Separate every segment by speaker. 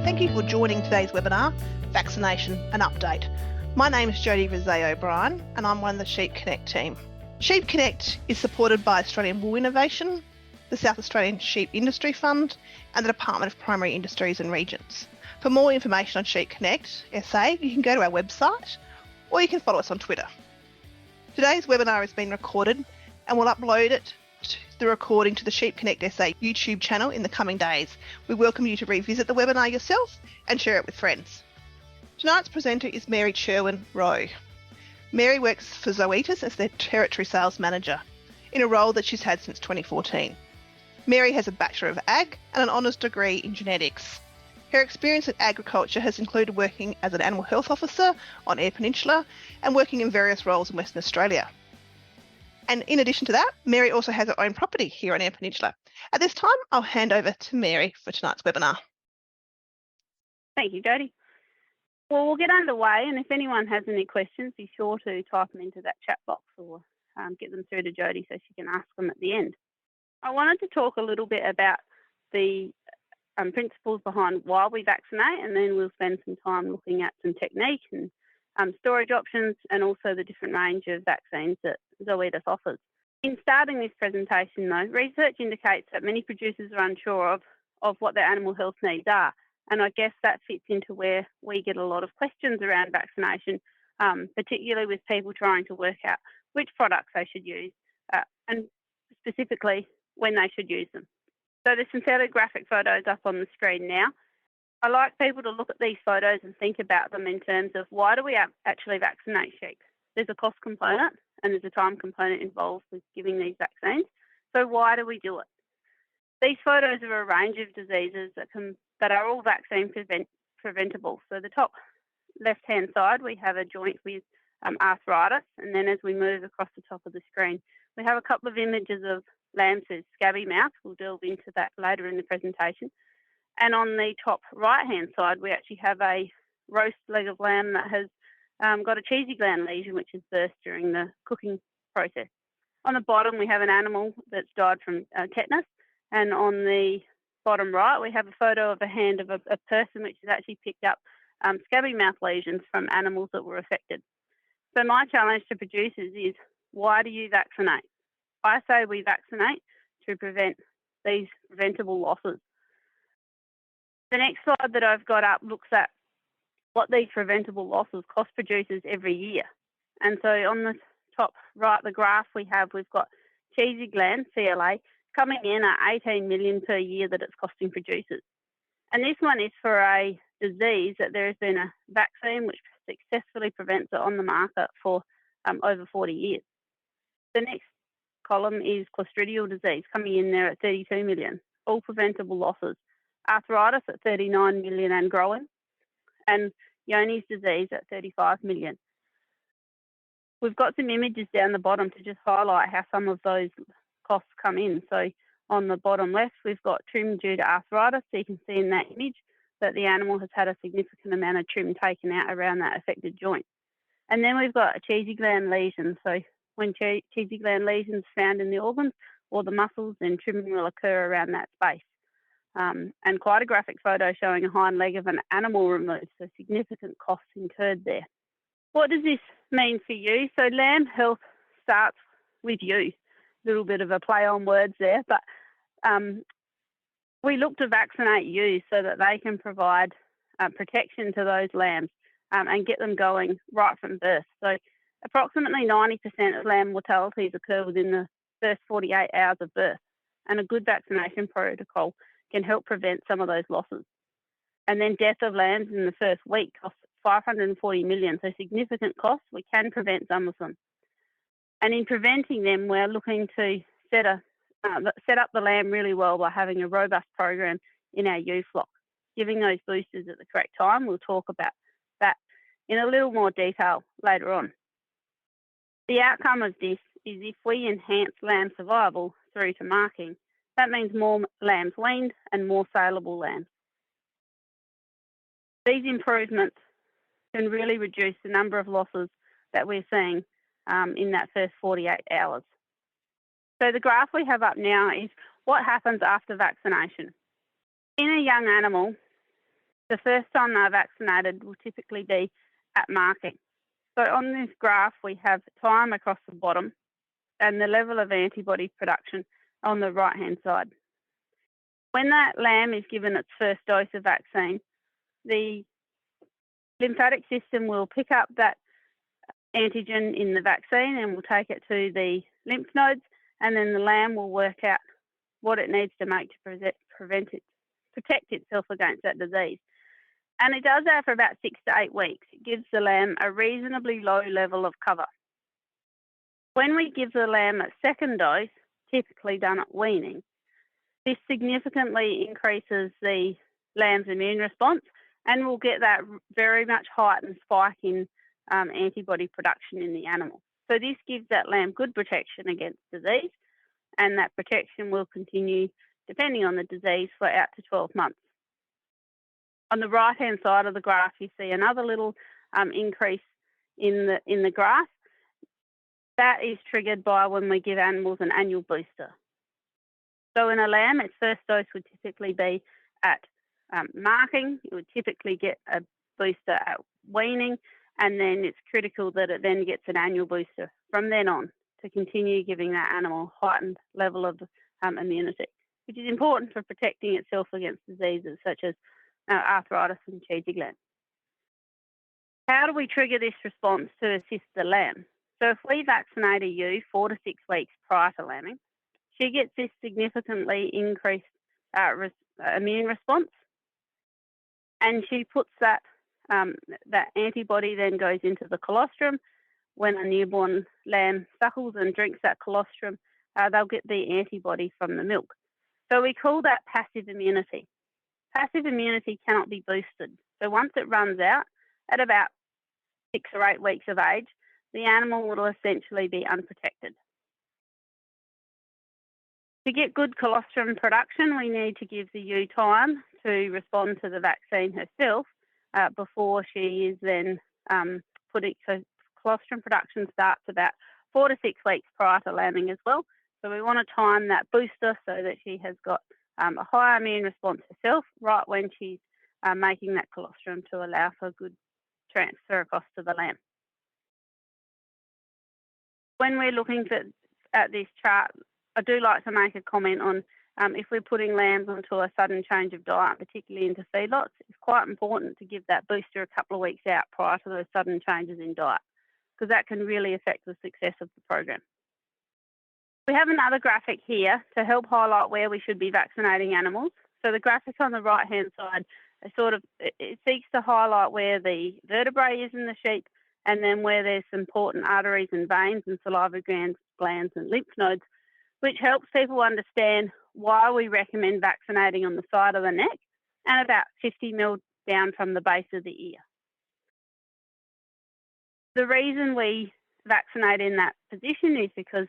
Speaker 1: Thank you for joining today's webinar, Vaccination, an Update. My name is Jodie O'Brien and I'm one of the SheepConnect team. SheepConnect is supported by Australian Wool Innovation, the South Australian Sheep Industry Fund and the Department of Primary Industries and Regions. For more information on SheepConnect SA, you can go to our website or you can follow us on Twitter. Today's webinar has been recorded and we'll upload it the recording to the SheepConnect SA YouTube channel in the coming days. We welcome you to revisit the webinar yourself and share it with friends. Tonight's presenter is Mary Sherwin Rowe. Mary works for Zoetis as their Territory Sales Manager, in a role that she's had since 2014. Mary has a Bachelor of Ag and an Honours degree in Genetics. Her experience in agriculture has included working as an Animal Health Officer on Eyre Peninsula and working in various roles in Western Australia. And in addition to that, Mary also has her own property here on Eyre Peninsula. At this time, I'll hand over to Mary for tonight's webinar.
Speaker 2: Thank you, Jodie. Well, we'll get underway, and if anyone has any questions, be sure to type them into that chat box or get them through to Jodie so she can ask them at the end. I wanted to talk a little bit about the principles behind why we vaccinate, and then we'll spend some time looking at some technique and storage options and also the different range of vaccines that Zoetis offers. In starting this presentation though, research indicates that many producers are unsure of what their animal health needs are, and I guess that fits into where we get a lot of questions around vaccination, particularly with people trying to work out which products they should use and specifically when they should use them. So there's some fairly graphic photos up on the screen now. I like people to look at these photos and think about them in terms of why do we actually vaccinate sheep? There's a cost component and there's a time component involved with giving these vaccines. So why do we do it? These photos are a range of diseases that are all vaccine preventable. So the top left-hand side, we have a joint with arthritis, and then as we move across the top of the screen, we have a couple of images of lambs with scabby mouth. We'll delve into that later in the presentation. And on the top right-hand side, we actually have a roast leg of lamb that has got a cheesy gland lesion, which has burst during the cooking process. On the bottom, we have an animal that's died from tetanus. And on the bottom right, we have a photo of a hand of a person which has actually picked up scabby mouth lesions from animals that were affected. So my challenge to producers is, why do you vaccinate? I say we vaccinate to prevent these preventable losses. The next slide that I've got up looks at what these preventable losses cost producers every year. And so on the top right, the graph we've got cheesy gland, CLA, coming in at 18 million per year that it's costing producers. And this one is for a disease that there has been a vaccine which successfully prevents it on the market for over 40 years. The next column is clostridial disease, coming in there at 32 million, all preventable losses. Arthritis at 39 million and growing, and Johne's disease at 35 million. We've got some images down the bottom to just highlight how some of those costs come in. So on the bottom left, we've got trim due to arthritis. So you can see in that image that the animal has had a significant amount of trim taken out around that affected joint. And then we've got a cheesy gland lesion. So when cheesy gland lesions found in the organs or the muscles, then trimming will occur around that space. And quite a graphic photo showing a hind leg of an animal removed, so significant costs incurred there. What does this mean for you? So lamb health starts with you. A little bit of a play on words there, but we look to vaccinate you so that they can provide protection to those lambs and get them going right from birth. So approximately 90% of lamb mortalities occur within the first 48 hours of birth, and a good vaccination protocol can help prevent some of those losses. And then death of lambs in the first week costs 540 million, so significant costs. We can prevent some of them. And in preventing them, we're looking to set up the lamb really well by having a robust program in our ewe flock, giving those boosters at the correct time. We'll talk about that in a little more detail later on. The outcome of this is if we enhance lamb survival through to marking, that means more lambs weaned and more saleable lambs. These improvements can really reduce the number of losses that we're seeing in that first 48 hours. So the graph we have up now is what happens after vaccination. In a young animal, The first time they're vaccinated will typically be at marking. So on this graph, we have time across the bottom and the level of antibody production on the right-hand side. When that lamb is given its first dose of vaccine, the lymphatic system will pick up that antigen in the vaccine and will take it to the lymph nodes, and then the lamb will work out what it needs to make to protect itself against that disease. And it does that for about 6 to 8 weeks. It gives the lamb a reasonably low level of cover. When we give the lamb a second dose, typically done at weaning, this significantly increases the lamb's immune response and will get that very much heightened spike in antibody production in the animal. So this gives that lamb good protection against disease, and that protection will continue, depending on the disease, for out to 12 months. On the right-hand side of the graph, you see another little increase in the graph. That is triggered by when we give animals an annual booster. So in a lamb, its first dose would typically be at marking. It would typically get a booster at weaning, and then it's critical that it then gets an annual booster from then on to continue giving that animal a heightened level of immunity, which is important for protecting itself against diseases such as arthritis and cheesy gland. How do we trigger this response to assist the lamb? So if we vaccinate a ewe 4 to 6 weeks prior to lambing, she gets this significantly increased immune response, and she puts that antibody then goes into the colostrum. When a newborn lamb suckles and drinks that colostrum, they'll get the antibody from the milk. So we call that passive immunity. Passive immunity cannot be boosted. So once it runs out at about 6 or 8 weeks of age, the animal will essentially be unprotected. To get good colostrum production, we need to give the ewe time to respond to the vaccine herself before she is then so colostrum production starts about 4 to 6 weeks prior to lambing as well. So we want to time that booster so that she has got a high immune response herself right when she's making that colostrum to allow for good transfer across to the lamb. When we're looking at this chart, I do like to make a comment on if we're putting lambs onto a sudden change of diet, particularly into feedlots, it's quite important to give that booster a couple of weeks out prior to those sudden changes in diet, because that can really affect the success of the program. We have another graphic here to help highlight where we should be vaccinating animals. So the graphic on the right-hand side, it seeks to highlight where the vertebrae is in the sheep, and then where there's important arteries and veins and salivary glands and lymph nodes, which helps people understand why we recommend vaccinating on the side of the neck and about 50 mil down from the base of the ear. The reason we vaccinate in that position is because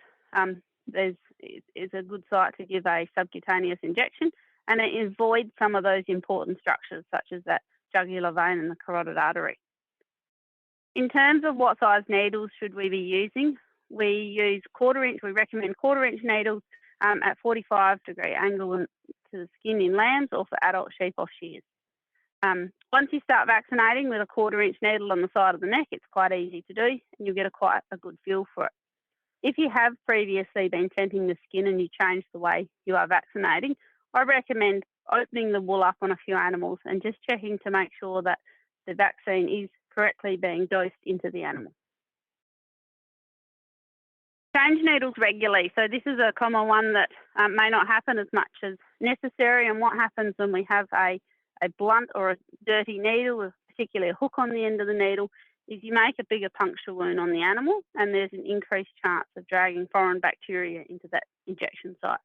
Speaker 2: it's a good site to give a subcutaneous injection, and it avoids some of those important structures such as that jugular vein and the carotid artery. In terms of what size needles should we be using, we use we recommend 1/4 inch needles at 45-degree angle to the skin in lambs or for adult sheep off shears. Once you start vaccinating with a 1/4 inch needle on the side of the neck, it's quite easy to do and you'll get quite a good feel for it. If you have previously been temping the skin and you change the way you are vaccinating, I recommend opening the wool up on a few animals and just checking to make sure that the vaccine is correctly being dosed into the animal. Change needles regularly. So this is a common one that may not happen as much as necessary. And what happens when we have a blunt or a dirty needle, particularly a hook on the end of the needle, is you make a bigger puncture wound on the animal, and there's an increased chance of dragging foreign bacteria into that injection site,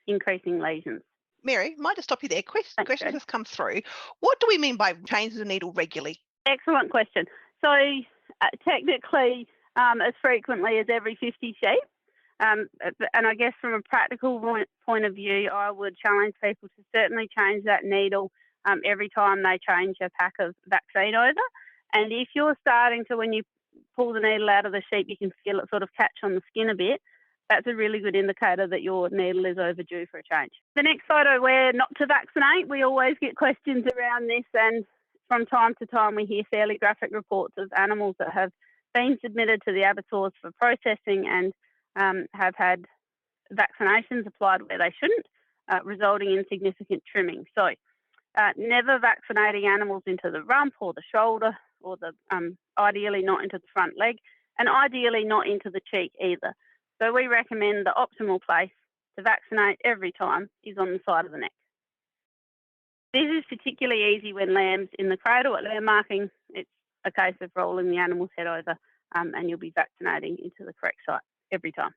Speaker 2: increasing lesions.
Speaker 1: Mary, might I stop you there? Question has come through. What do we mean by change the needle regularly?
Speaker 2: Excellent question. So technically, as frequently as every 50 sheep. And I guess from a practical point of view, I would challenge people to certainly change that needle every time they change a pack of vaccine over. And if you're starting to, when you pull the needle out of the sheep, you can feel it sort of catch on the skin a bit, that's a really good indicator that your needle is overdue for a change. The next photo, where not to vaccinate, we always get questions around this, and from time to time we hear fairly graphic reports of animals that have been submitted to the abattoirs for processing and have had vaccinations applied where they shouldn't, resulting in significant trimming. So never vaccinating animals into the rump or the shoulder, or the ideally not into the front leg, and ideally not into the cheek either. So we recommend the optimal place to vaccinate every time is on the side of the neck. This is particularly easy when lamb's in the cradle at lamb marking. It's a case of rolling the animal's head over and you'll be vaccinating into the correct site every time.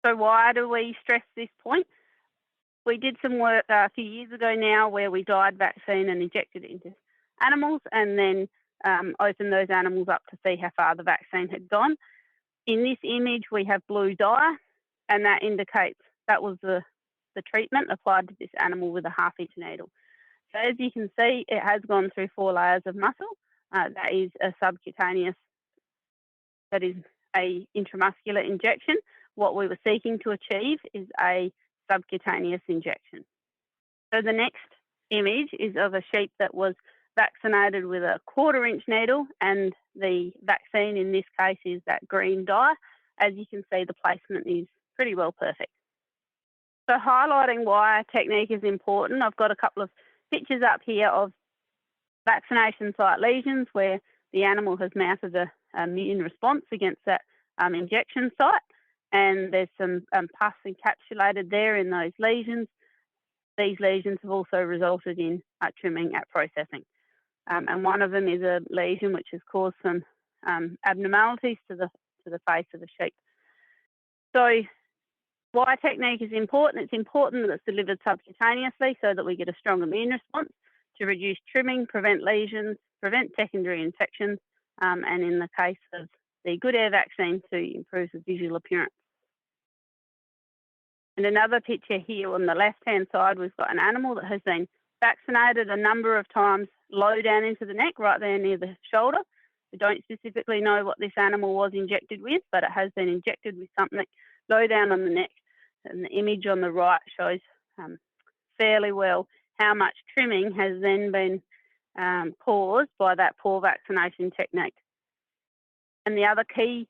Speaker 2: So why do we stress this point? We did some work a few years ago now where we dyed vaccine and injected it into animals and then opened those animals up to see how far the vaccine had gone. In this image, we have blue dye, and that indicates that was the treatment applied to this animal with a 1/2-inch needle. So as you can see, it has gone through 4 layers of muscle. That is a subcutaneous, that is a intramuscular injection. What we were seeking to achieve is a subcutaneous injection. So the next image is of a sheep that was vaccinated with a 1/4-inch needle, and the vaccine in this case is that green dye. As you can see, the placement is pretty well perfect. So highlighting why technique is important, I've got a couple of pictures up here of vaccination site lesions where the animal has mounted an immune response against that injection site, and there's some pus encapsulated there in those lesions. These lesions have also resulted in trimming at processing. And one of them is a lesion which has caused some abnormalities to the face of the sheep. So why technique is important? It's important that it's delivered subcutaneously so that we get a strong immune response to reduce trimming, prevent lesions, prevent secondary infections, and in the case of the Good Air vaccine, to improve the visual appearance. And another picture here on the left-hand side, we've got an animal that has been vaccinated a number of times low down into the neck, right there near the shoulder. We don't specifically know what this animal was injected with, but it has been injected with something low down on the neck. And the image on the right shows fairly well how much trimming has then been caused by that poor vaccination technique. And the other key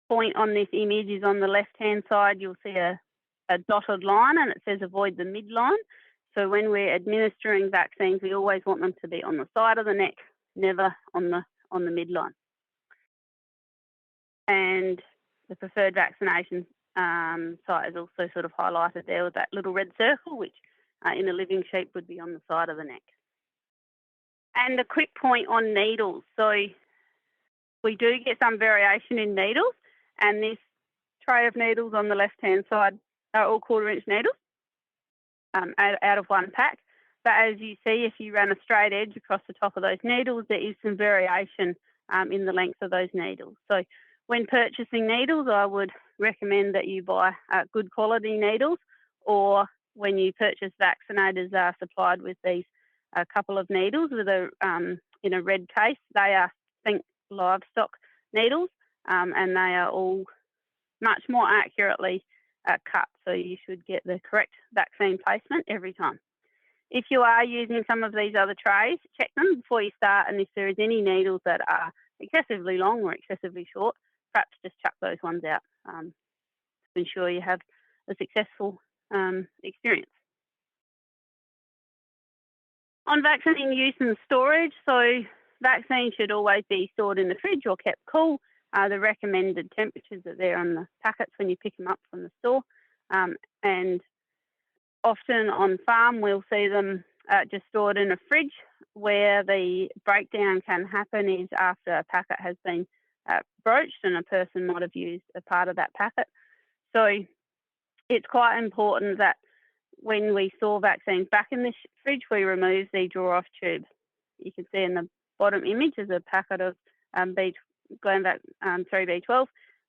Speaker 2: point on this image is on the left-hand side, you'll see a dotted line, and it says avoid the midline. So when we're administering vaccines, we always want them to be on the side of the neck, never on the midline. And the preferred vaccination site is also sort of highlighted there with that little red circle, which in a living sheep would be on the side of the neck. And a quick point on needles. So we do get some variation in needles, and this tray of needles on the left-hand side are all 1/4-inch needles out of one pack. But as you see, if you run a straight edge across the top of those needles, there is some variation in the length of those needles. So when purchasing needles, I would recommend that you buy good quality needles, or when you purchase vaccinators are supplied with these couple of needles with in a red case. They are Think livestock needles, and they are all much more accurately cut, so you should get the correct vaccine placement every time. If you are using some of these other trays, check them before you start, and if there is any needles that are excessively long or excessively short, perhaps just chuck those ones out to ensure you have a successful experience. On vaccine use and storage, so vaccines should always be stored in the fridge or kept cool. The recommended temperatures are there on the packets when you pick them up from the store. And often on farm, we'll see them just stored in a fridge. Where the breakdown can happen is after a packet has been broached and a person might have used a part of that packet. So it's quite important that when we store vaccines back in this fridge, we remove the draw-off tube. You can see in the bottom image is a packet of B12,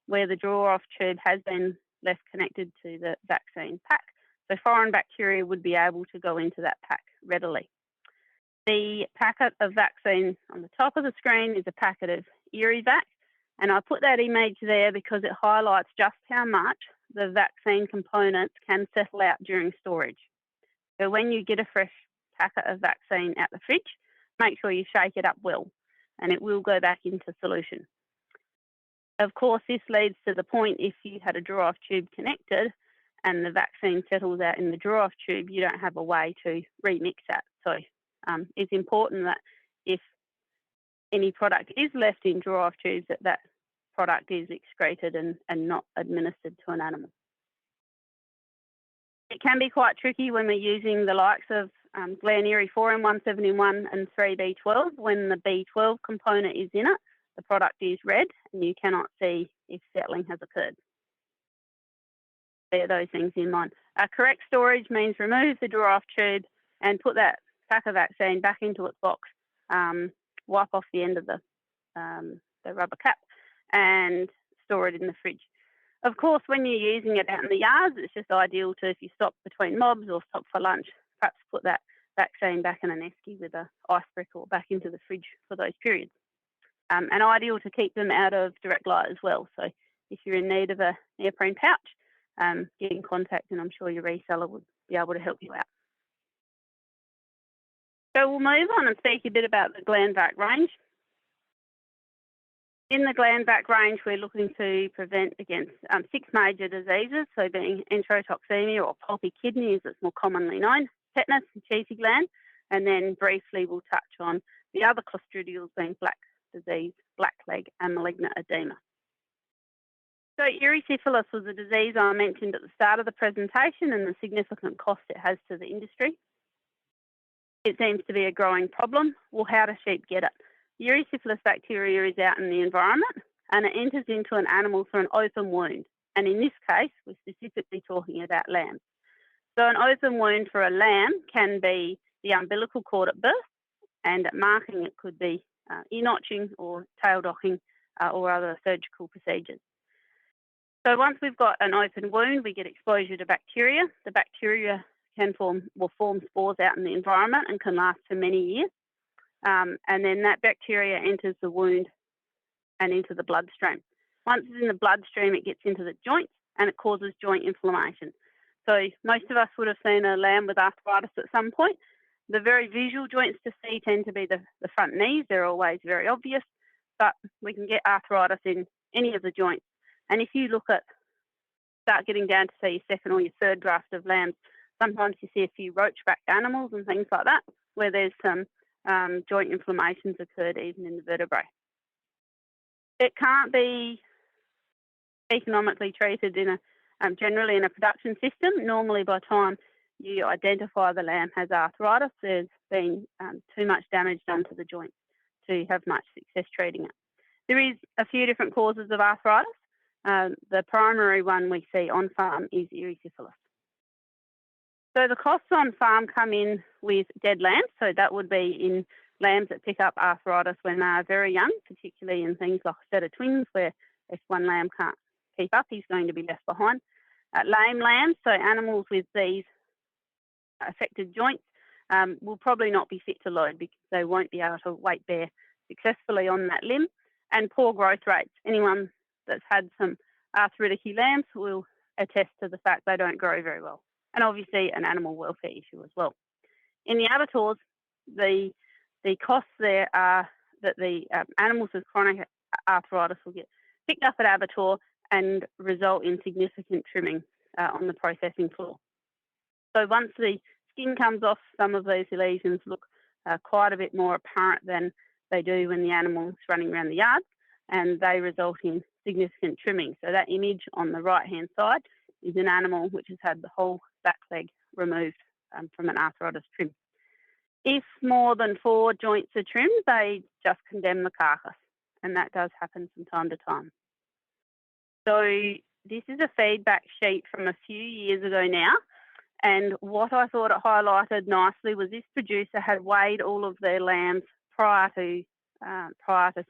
Speaker 2: where the draw-off tube has been left connected to the vaccine pack. So foreign bacteria would be able to go into that pack readily. The packet of vaccine on the top of the screen is a packet of Erysipelas, and I put that image there because it highlights just how much the vaccine components can settle out during storage. So when you get a fresh packet of vaccine out the fridge, make sure you shake it up well, and it will go back into solution. Of course, this leads to the point if you had a draw-off tube connected and the vaccine settles out in the draw-off tube, you don't have a way to remix that. So it's important that if any product is left in draw-off tubes, that product is excreted and not administered to an animal. It can be quite tricky when we're using the likes of Glen-Erie 4-in-1, 7-in-1 and 3B12. When the B12 component is in it, the product is red and you cannot see if settling has occurred. Bear those things in mind. Correct storage means remove the draw-off tube and put that pack of vaccine back into its box, wipe off the end of the rubber cap and store it in the fridge. Of course, when you're using it out in the yards, it's just ideal to, if you stop between mobs or stop for lunch, perhaps put that vaccine back in an esky with an ice brick or back into the fridge for those periods. And ideal to keep them out of direct light as well. So if you're in need of a neoprene pouch, get in contact and I'm sure your reseller would be able to help you out. So we'll move on and speak a bit about the GlandVac range. In the GlandVac range, we're looking to prevent against 6 major diseases, so being enterotoxemia or pulpy kidney as it's more commonly known, tetanus and cheesy gland, and then briefly we'll touch on the other clostridials being black disease, blackleg and malignant edema. So erysipelas was a disease I mentioned at the start of the presentation and the significant cost it has to the industry. It seems to be a growing problem. Well, how do sheep get it? Erysipelas bacteria is out in the environment and it enters into an animal through an open wound. And in this case, we're specifically talking about lambs. So an open wound for a lamb can be the umbilical cord at birth, and at marking it could be ear notching or tail docking or other surgical procedures. So once we've got an open wound, we get exposure to bacteria. The bacteria can form spores out in the environment and can last for many years. And then that bacteria enters the wound and into the bloodstream. Once it's in the bloodstream, it gets into the joints and it causes joint inflammation. So most of us would have seen a lamb with arthritis at some point. The very visual joints to see tend to be the front knees. They're always very obvious, but we can get arthritis in any of the joints. And if you start getting down to say your second or your third draft of lambs, sometimes you see a few roach-backed animals and things like that, where there's some joint inflammations occurred even in the vertebrae. It can't be economically treated generally in a production system. Normally by the time you identify the lamb has arthritis, there's been too much damage done to the joint to have much success treating it. There is a few different causes of arthritis. The primary one we see on farm is erysipelas. So the costs on farm come in with dead lambs. So that would be in lambs that pick up arthritis when they are very young, particularly in things like a set of twins where if one lamb can't keep up, he's going to be left behind. Lame lambs, so animals with these affected joints, will probably not be fit to load because they won't be able to weight bear successfully on that limb. And poor growth rates. Anyone that's had some arthritic lambs will attest to the fact they don't grow very well. And obviously an animal welfare issue as well. In the abattoirs, the costs there are that the animals with chronic arthritis will get picked up at abattoir and result in significant trimming on the processing floor. So once the skin comes off, some of these lesions look quite a bit more apparent than they do when the animal's running around the yard, and they result in significant trimming. So that image on the right-hand side is an animal which has had the whole back leg removed from an arthritis trim. If more than 4 joints are trimmed, they just condemn the carcass, and that does happen from time to time. So this is a feedback sheet from a few years ago now, and what I thought it highlighted nicely was this producer had weighed all of their lambs prior to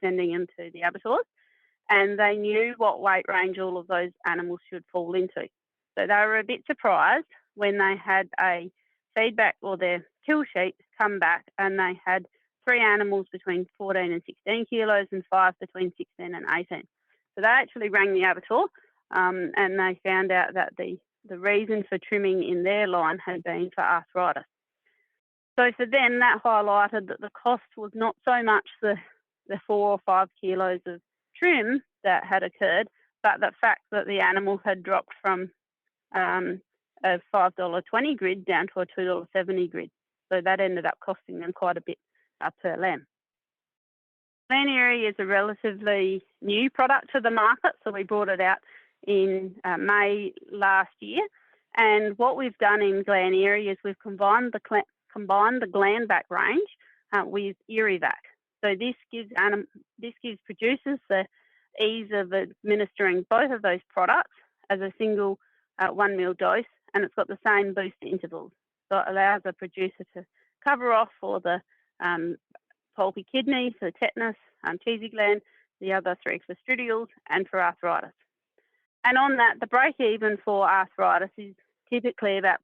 Speaker 2: sending them to the abattoirs, and they knew what weight range all of those animals should fall into. So they were a bit surprised when they had a feedback or their kill sheet come back and they had 3 animals between 14 and 16 kilos and 5 between 16 and 18. So they actually rang the abattoir, and they found out that the reason for trimming in their line had been for arthritis. So for them, that highlighted that the cost was not so much the 4 or 5 kilos of trim that had occurred, but the fact that the animal had dropped from a $5.20 grid down to a $2.70 grid. So that ended up costing them quite a bit per lamb. Glen Erie is a relatively new product to the market, so we brought it out in May last year. And what we've done in Glen Erie is we've combined the Glandback range with Eryvac. So this gives producers the ease of administering both of those products as a single 1 ml dose, and it's got the same booster intervals. So it allows a producer to cover off for the Pulpy Kidney, for tetanus, cheesy gland, the other 3 Clostridiols, and for arthritis. And on that, the break even for arthritis is typically about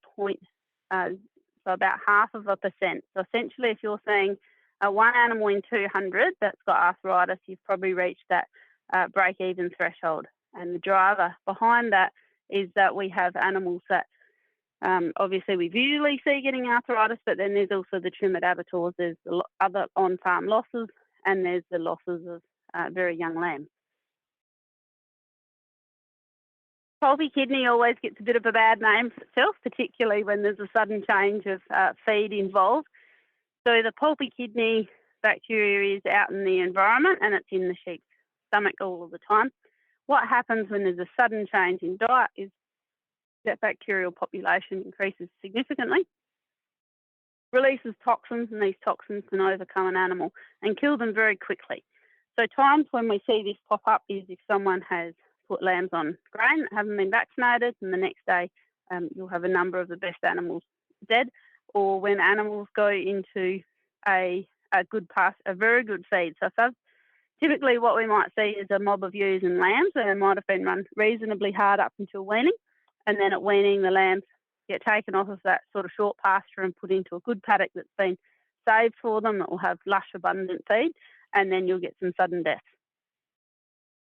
Speaker 2: about 0.5%. So essentially, if you're seeing one animal in 200 that's got arthritis, you've probably reached that break even threshold. And the driver behind that is that we have animals that obviously we visually see getting arthritis, but then there's also the trim at abattoirs, there's the other on-farm losses, and there's the losses of very young lambs. Pulpy kidney always gets a bit of a bad name for itself, particularly when there's a sudden change of feed involved. So the pulpy kidney bacteria is out in the environment and it's in the sheep's stomach all of the time. What happens when there's a sudden change in diet is that bacterial population increases significantly, releases toxins, and these toxins can overcome an animal and kill them very quickly. So times when we see this pop up is if someone has put lambs on grain that haven't been vaccinated, and the next day you'll have a number of the best animals dead, or when animals go into a very good feed. So typically what we might see is a mob of ewes and lambs that might have been run reasonably hard up until weaning, and then at weaning the lambs get taken off of that sort of short pasture and put into a good paddock that's been saved for them that will have lush, abundant feed, and then you'll get some sudden deaths.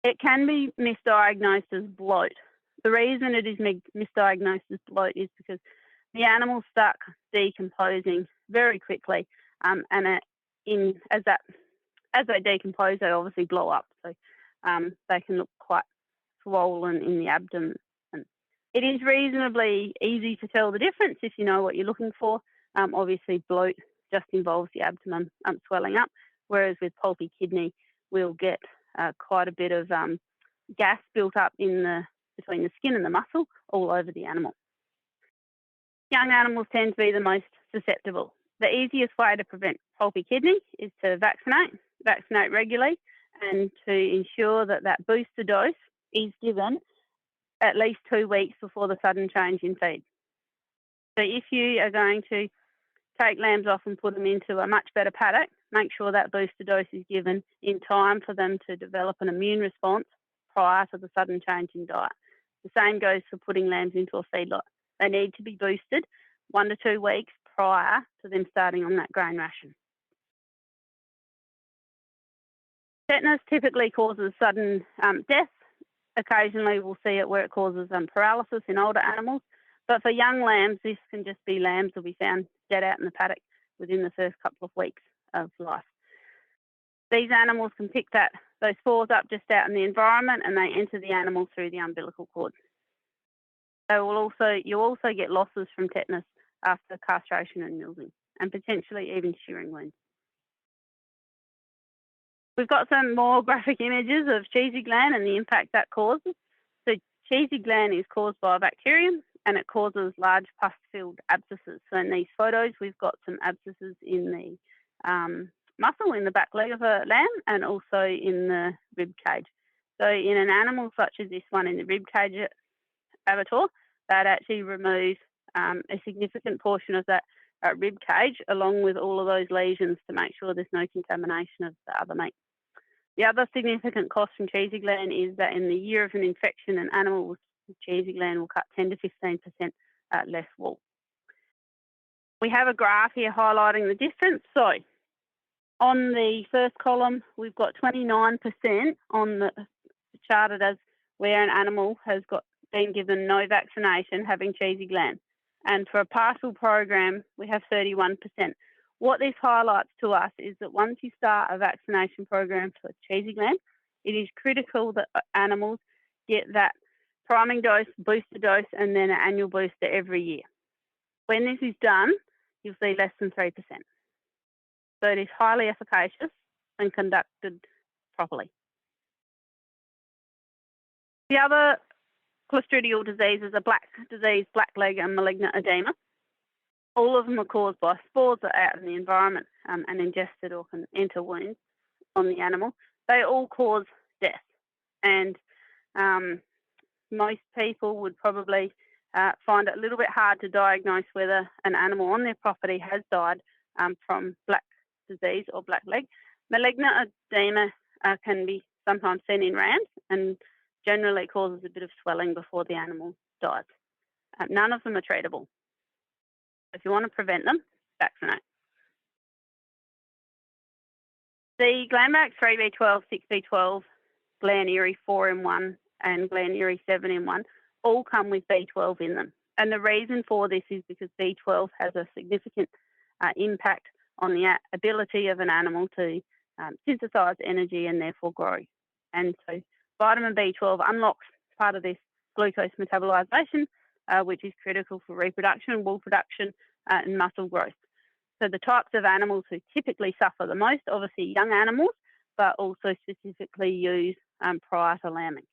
Speaker 2: It can be misdiagnosed as bloat. The reason it is misdiagnosed as bloat is because the animals start decomposing very quickly, and as they decompose, they obviously blow up. So they can look quite swollen in the abdomen. It is reasonably easy to tell the difference if you know what you're looking for. Obviously, bloat just involves the abdomen swelling up, whereas with pulpy kidney, we'll get quite a bit of gas built up between the skin and the muscle all over the animal. Young animals tend to be the most susceptible. The easiest way to prevent pulpy kidney is to vaccinate regularly, and to ensure that that booster dose is given at least 2 weeks before the sudden change in feed. So if you are going to take lambs off and put them into a much better paddock, make sure that booster dose is given in time for them to develop an immune response prior to the sudden change in diet. The same goes for putting lambs into a feedlot. They need to be boosted 1 to 2 weeks prior to them starting on that grain ration. Tetanus typically causes sudden death. Occasionally we'll see it where it causes paralysis in older animals, but for young lambs, this can just be lambs that will be found dead out in the paddock within the first couple of weeks of life. These animals can pick those spores up just out in the environment, and they enter the animal through the umbilical cord. You'll also get losses from tetanus after castration and milking, and potentially even shearing wounds. We've got some more graphic images of cheesy gland and the impact that causes. So cheesy gland is caused by a bacterium, and it causes large pus-filled abscesses. So in these photos, we've got some abscesses in the muscle in the back leg of a lamb and also in the rib cage. So in an animal such as this one in the rib cage abattoir, that actually removes a significant portion of that rib cage along with all of those lesions to make sure there's no contamination of the other meat. The other significant cost from cheesy gland is that in the year of an infection, an animal with cheesy gland will cut 10 to 15% less wool. We have a graph here highlighting the difference. So on the first column, we've got 29% on the charted as where an animal has been given no vaccination, having cheesy gland. And for a partial program, we have 31%. What this highlights to us is that once you start a vaccination program for cheesy gland, it is critical that animals get that priming dose, booster dose, and then an annual booster every year. When this is done, you'll see less than 3%. So it is highly efficacious and conducted properly. The other clostridial diseases are black disease, blackleg, and malignant edema. All of them are caused by spores that are out in the environment and ingested or can enter wounds on the animal. They all cause death, and most people would probably find it a little bit hard to diagnose whether an animal on their property has died from black disease or blackleg. Malignant edema can be sometimes seen in rams and generally causes a bit of swelling before the animal dies. None of them are treatable. If you want to prevent them, vaccinate. The Glandvax 3B12, 6B12, Glan-Erie 4-in-1 and Glan-Erie 7-in-1 all come with B12 in them. And the reason for this is because B12 has a significant impact on the ability of an animal to synthesize energy and therefore grow. And so vitamin B12 unlocks part of this glucose metabolization, which is critical for reproduction, wool production, and muscle growth. So the types of animals who typically suffer the most, obviously young animals, but also specifically used prior to lambing.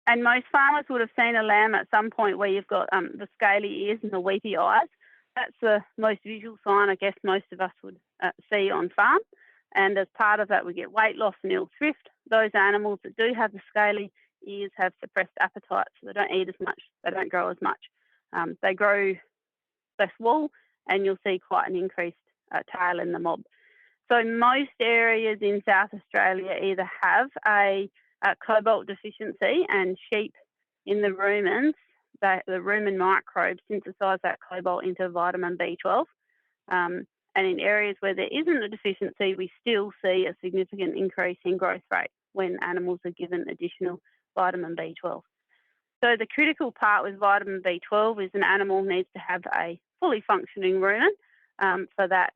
Speaker 2: And most farmers would have seen a lamb at some point where you've got the scaly ears and the weepy eyes. That's the most visual sign I guess most of us would see on farm. And as part of that, we get weight loss and ill thrift. Those animals that do have the scaly ears have suppressed appetite, so they don't eat as much, they don't grow as much. They grow less wool, and you'll see quite an increased tail in the mob. So most areas in South Australia either have a cobalt deficiency, and sheep in the rumens, the rumen microbes synthesize that cobalt into vitamin B12. And in areas where there isn't a deficiency, we still see a significant increase in growth rate when animals are given additional vitamin B12. So the critical part with vitamin B12 is an animal needs to have a fully functioning rumen for that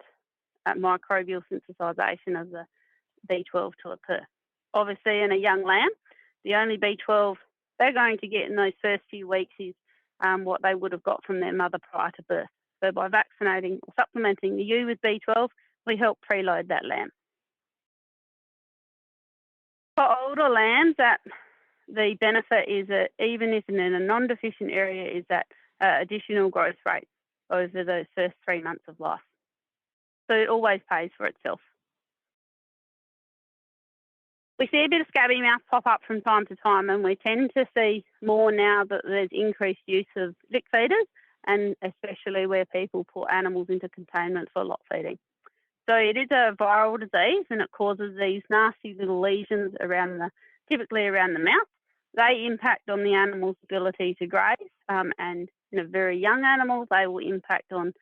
Speaker 2: microbial synthesization of the B12 to occur. Obviously, in a young lamb, the only B12 they're going to get in those first few weeks is what they would have got from their mother prior to birth. So by vaccinating or supplementing the ewe with B12, we help preload that lamb. For older lambs, the benefit is that even if in a non-deficient area is that additional growth rate over those first 3 months of life. So it always pays for itself. We see a bit of scabby mouth pop up from time to time, and we tend to see more now that there's increased use of lick feeders, and especially where people put animals into containment for lot feeding. So it is a viral disease, and it causes these nasty little lesions typically around the mouth. They impact on the animal's ability to graze, and in a very young animal, they will impact on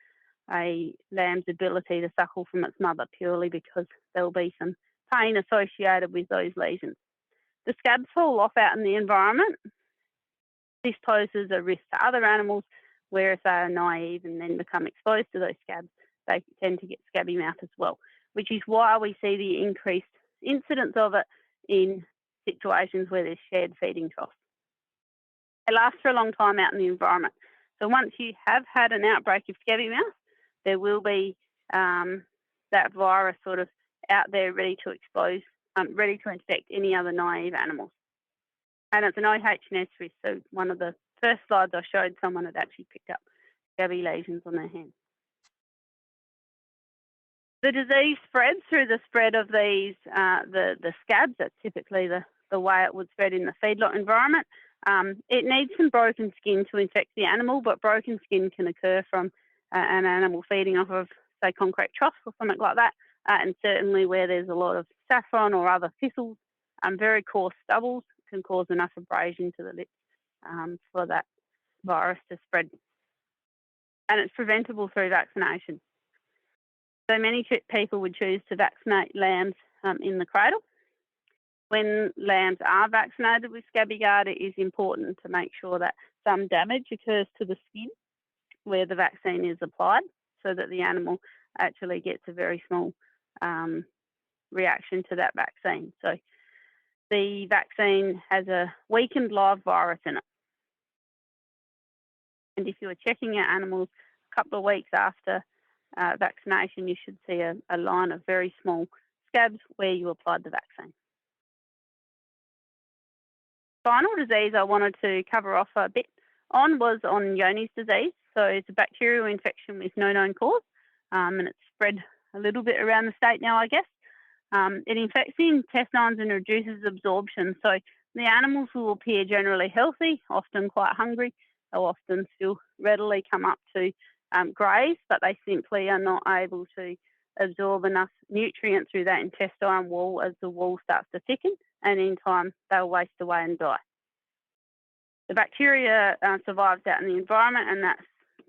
Speaker 2: a lamb's ability to suckle from its mother purely because there will be some pain associated with those lesions. The scabs fall off out in the environment. This poses a risk to other animals where if they are naive and then become exposed to those scabs, they tend to get scabby mouth as well, which is why we see the increased incidence of it in situations where there's shared feeding troughs. They last for a long time out in the environment. So once you have had an outbreak of scabby mouth, there will be that virus sort of out there ready to infect any other naive animals. And it's an OH&S risk. So one of the first slides I showed, someone had actually picked up scabby lesions on their hand. The disease spreads through the spread of these, the scabs. That's typically the way it would spread in the feedlot environment. It needs some broken skin to infect the animal, but broken skin can occur from an animal feeding off of, say, concrete troughs or something like that, and certainly where there's a lot of saffron or other thistles, very coarse stubbles can cause enough abrasion to the lips for that virus to spread. And it's preventable through vaccination. So many people would choose to vaccinate lambs in the cradle. When lambs are vaccinated with scabby gard, it is important to make sure that some damage occurs to the skin where the vaccine is applied, so that the animal actually gets a very small reaction to that vaccine. So the vaccine has a weakened live virus in it. And if you are checking your animals a couple of weeks after vaccination, you should see a line of very small scabs where you applied the vaccine. Final disease I wanted to cover off a bit on was on Johne's disease. So it's a bacterial infection with no known cause, and it's spread a little bit around the state now, I guess. It infects the intestines and reduces absorption. So the animals will appear generally healthy, often quite hungry. They'll often still readily come up to graze, but they simply are not able to absorb enough nutrient through that intestine wall as the wall starts to thicken, and in time they'll waste away and die. The bacteria survives out in the environment, and that's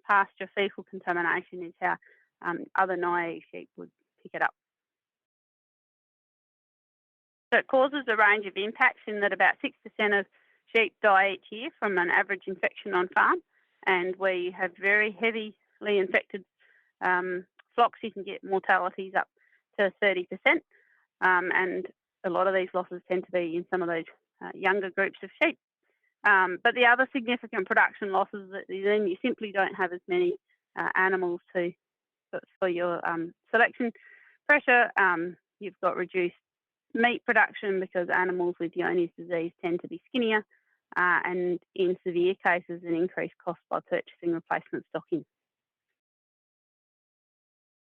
Speaker 2: pasture fecal contamination is how other naive sheep would pick it up. So it causes a range of impacts in that about 6% of sheep die each year from an average infection on farm, and where you have very heavily infected flocks, you can get mortalities up to 30%, and a lot of these losses tend to be in some of those younger groups of sheep. But the other significant production losses, then you simply don't have as many animals for your selection pressure. You've got reduced meat production because animals with Johne's disease tend to be skinnier, and in severe cases, an increased cost by purchasing replacement stock in.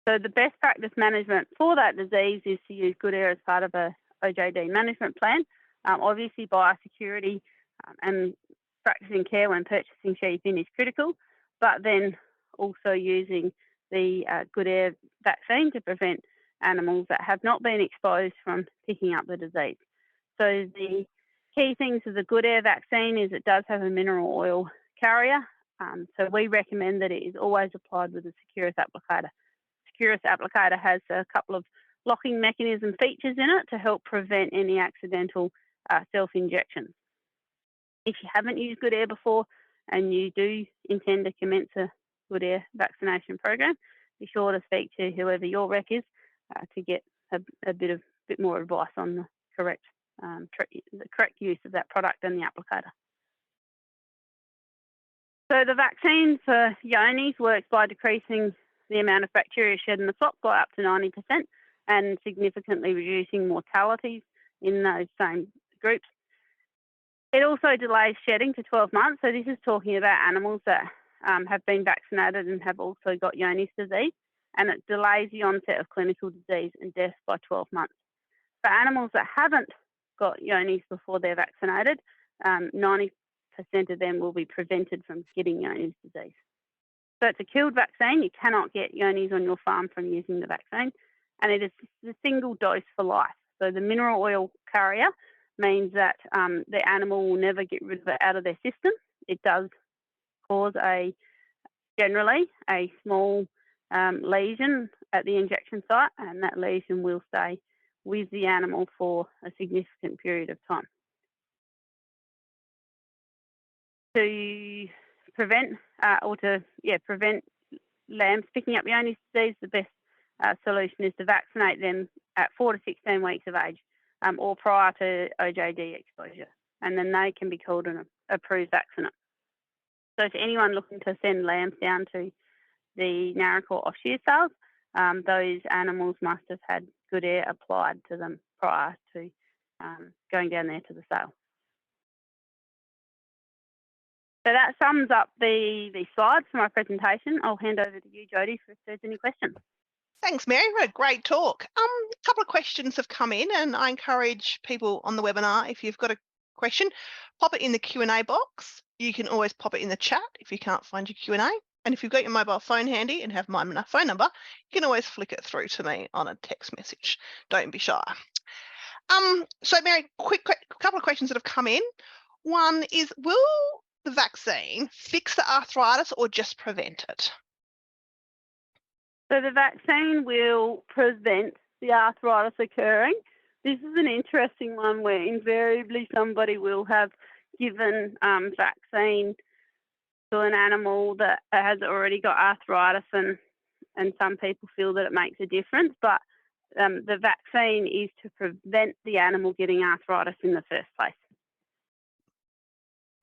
Speaker 2: So the best practice management for that disease is to use good air as part of a OJD management plan. Obviously, biosecurity and practicing care when purchasing sheep in is critical, but then also using the good air vaccine to prevent animals that have not been exposed from picking up the disease. So the key things of the good air vaccine is it does have a mineral oil carrier. So we recommend that it is always applied with a Securus applicator. Securus applicator has a couple of locking mechanism features in it to help prevent any accidental self-injections. If you haven't used good air before and you do intend to commence a good air vaccination program, be sure to speak to whoever your rec is to get a bit more advice on the correct use of that product and the applicator. So the vaccine for Johne's works by decreasing the amount of bacteria shed in the flock by up to 90% and significantly reducing mortalities in those same groups. It also delays shedding to 12 months. So this is talking about animals that have been vaccinated and have also got Johne's disease, and it delays the onset of clinical disease and death by 12 months. For animals that haven't got Johne's before they're vaccinated, 90% of them will be prevented from getting Johne's disease. So it's a killed vaccine. You cannot get Johne's on your farm from using the vaccine, and it is a single dose for life. So the mineral oil carrier means that the animal will never get rid of it out of their system. It does cause generally a small lesion at the injection site, and that lesion will stay with the animal for a significant period of time. To prevent prevent lambs picking up Johne's disease, the best solution is to vaccinate them at 4 to 16 weeks of age or prior to OJD exposure, and then they can be called an approved vaccinate. So to anyone looking to send lambs down to the Narracor off-shear sales, those animals must have had good air applied to them prior to going down there to the sale. So that sums up the slides for my presentation. I'll hand over to you, Jodie, if there's any questions.
Speaker 1: Thanks, Mary. What a great talk. A couple of questions have come in, and I encourage people on the webinar, if you've got a question, pop it in the Q&A box. You can always pop it in the chat if you can't find your Q&A. And if you've got your mobile phone handy and have my phone number, you can always flick it through to me on a text message. Don't be shy. So, Mary, couple of questions that have come in. One is, will the vaccine fix the arthritis or just prevent it?
Speaker 2: So the vaccine will prevent the arthritis occurring. This is an interesting one where invariably somebody will have given vaccine to an animal that has already got arthritis, and some people feel that it makes a difference, but the vaccine is to prevent the animal getting arthritis in the first place.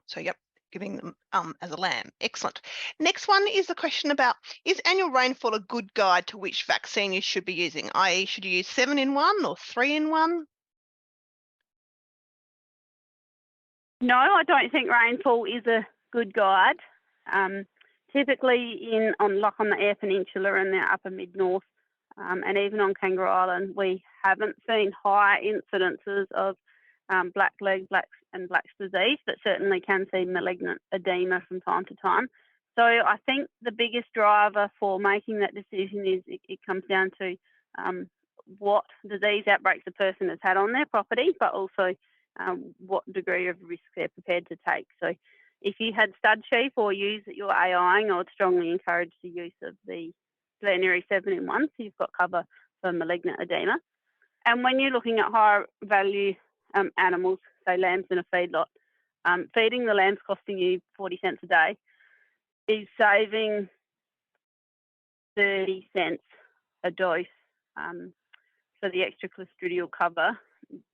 Speaker 1: So, yep, giving them as a lamb. Excellent. Next one is the question about, is annual rainfall a good guide to which vaccine you should be using, i.e. should you use 7-in-1 or 3-in-1?
Speaker 2: No, I don't think rainfall is a good guide. Typically on the Eyre Peninsula and the upper mid-north, and even on Kangaroo Island, we haven't seen high incidences of blackleg, and Black's disease, but certainly can see malignant edema from time to time. So I think the biggest driver for making that decision is it comes down to what disease outbreaks the person has had on their property, but also what degree of risk they're prepared to take. So if you had stud sheep or ewes that you're AIing, I would strongly encourage the use of the Glen Eyrie 7-in-1, so you've got cover for malignant edema. And when you're looking at higher value animals, say lambs in a feedlot, feeding the lambs costing you 40 cents a day is saving 30 cents a dose. So the extra clostridial cover,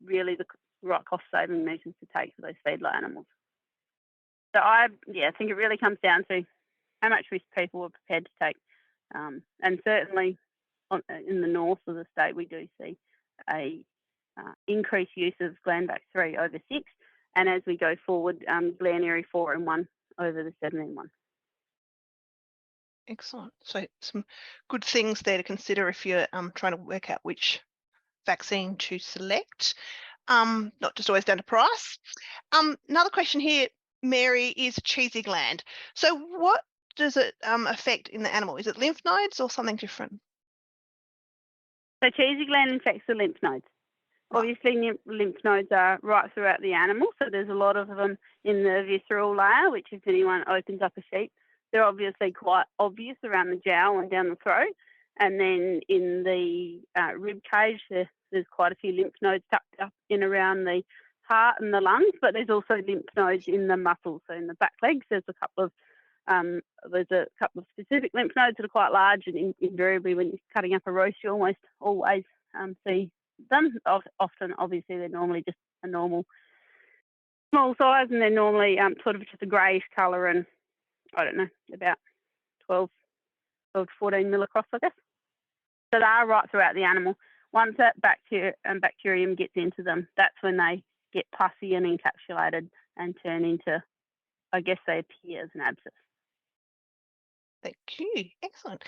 Speaker 2: really the right cost saving measures to take for those feedlot animals. So I think it really comes down to how much risk people are prepared to take. And certainly in the north of the state, we do see a increased use of Glenvax 3 over 6, and as we go forward, Glen Eyrie 4-in-1 over the 7-in-1.
Speaker 1: Excellent. So some good things there to consider if you're trying to work out which vaccine to select. Not just always down to price. Another question here, Mary, is cheesy gland. So what does it affect in the animal? Is it lymph nodes or something different?
Speaker 2: So cheesy gland infects the lymph nodes. Obviously, lymph nodes are right throughout the animal, so there's a lot of them in the visceral layer, which if anyone opens up a sheep, they're obviously quite obvious around the jowl and down the throat. And then in the rib cage, there's quite a few lymph nodes tucked up in around the heart and the lungs, but there's also lymph nodes in the muscles. So in the back legs, there's a couple of specific lymph nodes that are quite large, and invariably when you're cutting up a roast, you almost always see them. Often, obviously, they're normally just a normal small size, and they're normally sort of just a greyish colour, and I don't know, about 12 to 14 mil across, I guess. So they are right throughout the animal. Once that bacterium gets into them, that's when they get pussy and encapsulated and turn into, I guess they appear as an abscess.
Speaker 1: Thank you. Excellent.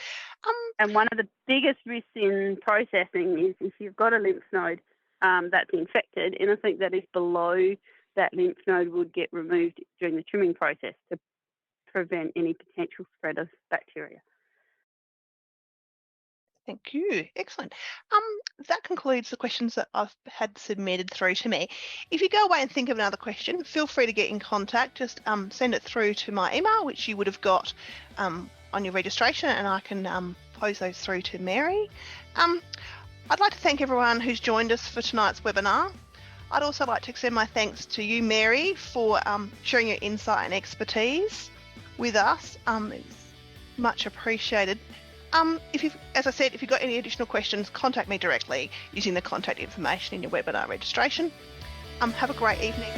Speaker 2: And one of the biggest risks in processing is if you've got a lymph node that's infected, anything that is below that lymph node would get removed during the trimming process to prevent any potential spread of bacteria.
Speaker 1: Thank you. Excellent. That concludes the questions that I've had submitted through to me. If you go away and think of another question, feel free to get in contact. Just send it through to my email, which you would have got on your registration, and I can pose those through to Mary. I'd like to thank everyone who's joined us for tonight's webinar. I'd also like to extend my thanks to you, Mary, for sharing your insight and expertise with us. It's much appreciated. As I said, if you've got any additional questions, contact me directly using the contact information in your webinar registration. Have a great evening.